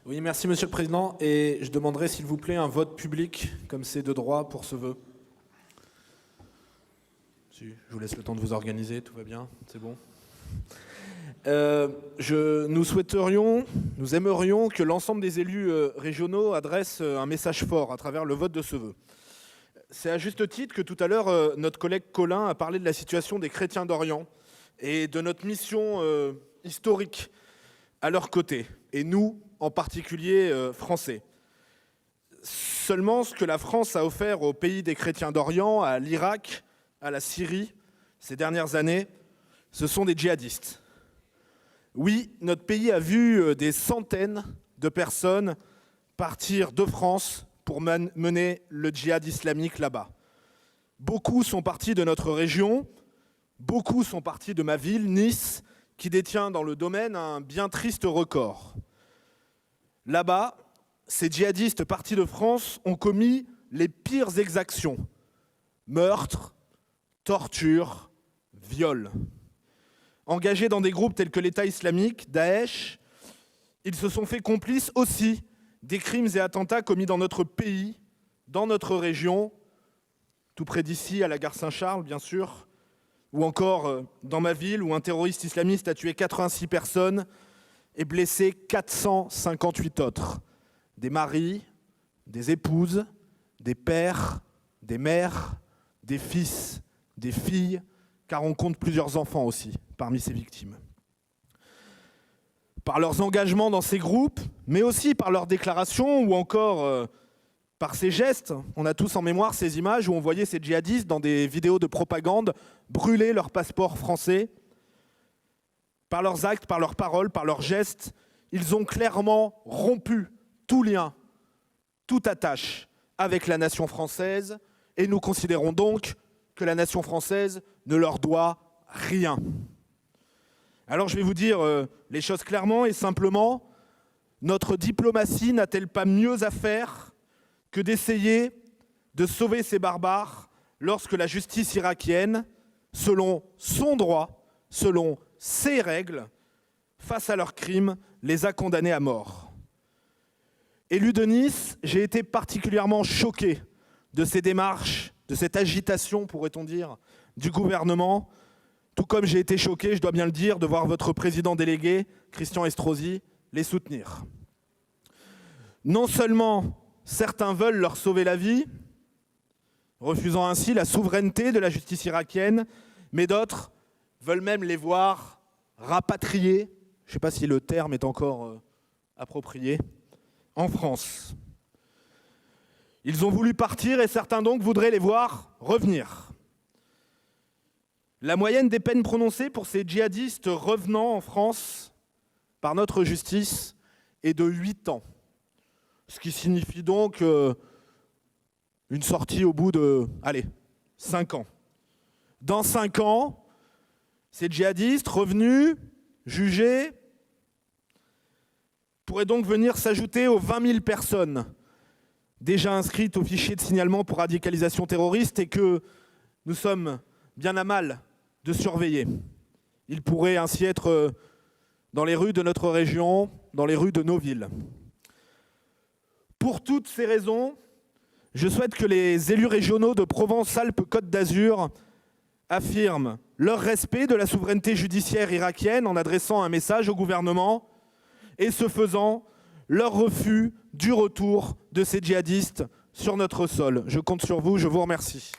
Oui, merci Monsieur le Président. Et je demanderai s'il vous plaît un vote public, comme c'est de droit, pour ce vœu. Si, je vous laisse le temps de vous organiser, tout va bien, c'est bon. Nous aimerions que l'ensemble des élus régionaux adressent un message fort à travers le vote de ce vœu. C'est à juste titre que tout à l'heure, notre collègue Colin a parlé de la situation des chrétiens d'Orient et de notre mission historique à leur côté, et nous, en particulier français. Seulement, ce que la France a offert aux pays des chrétiens d'Orient, à l'Irak, à la Syrie, ces dernières années, ce sont des djihadistes. Oui, notre pays a vu des centaines de personnes partir de France pour mener le djihad islamique là-bas. Beaucoup sont partis de notre région, beaucoup sont partis de ma ville, Nice, qui détient dans le domaine un bien triste record. Là-bas, ces djihadistes partis de France ont commis les pires exactions. Meurtres, tortures, viols. Engagés dans des groupes tels que l'État islamique, Daesh, ils se sont fait complices aussi des crimes et attentats commis dans notre pays, dans notre région, tout près d'ici, à la gare Saint-Charles, bien sûr, ou encore dans ma ville, où un terroriste islamiste a tué 86 personnes et blessé 458 autres. Des maris, des épouses, des pères, des mères, des fils, des filles, car on compte plusieurs enfants aussi parmi ces victimes. Par leurs engagements dans ces groupes, mais aussi par leurs déclarations ou encore par ces gestes. On a tous en mémoire ces images où on voyait ces djihadistes dans des vidéos de propagande brûler leur passeport français. Par leurs actes, par leurs paroles, par leurs gestes, ils ont clairement rompu tout lien, toute attache avec la nation française, et nous considérons donc que la nation française ne leur doit rien. Alors je vais vous dire les choses clairement et simplement. Notre diplomatie n'a-t-elle pas mieux à faire que d'essayer de sauver ces barbares lorsque la justice irakienne, selon son droit, selon ses règles, face à leurs crimes, les a condamnés à mort. Élu de Nice, j'ai été particulièrement choqué de ces démarches, de cette agitation, pourrait-on dire, du gouvernement, tout comme j'ai été choqué, je dois bien le dire, de voir votre président délégué, Christian Estrosi, les soutenir. Non seulement certains veulent leur sauver la vie, refusant ainsi la souveraineté de la justice irakienne, mais d'autres veulent même les voir rapatriés, je ne sais pas si le terme est encore approprié, en France. Ils ont voulu partir et certains donc voudraient les voir revenir. La moyenne des peines prononcées pour ces djihadistes revenant en France par notre justice est de 8 ans. Ce qui signifie donc une sortie au bout de, 5 ans. Dans 5 ans, ces djihadistes revenus, jugés, pourraient donc venir s'ajouter aux 20 000 personnes déjà inscrites au fichier de signalement pour radicalisation terroriste et que nous sommes bien à mal de surveiller. Ils pourraient ainsi être dans les rues de notre région, dans les rues de nos villes. Pour toutes ces raisons, je souhaite que les élus régionaux de Provence-Alpes-Côte d'Azur affirment leur respect de la souveraineté judiciaire irakienne en adressant un message au gouvernement et ce faisant, leur refus du retour de ces djihadistes sur notre sol. Je compte sur vous, je vous remercie.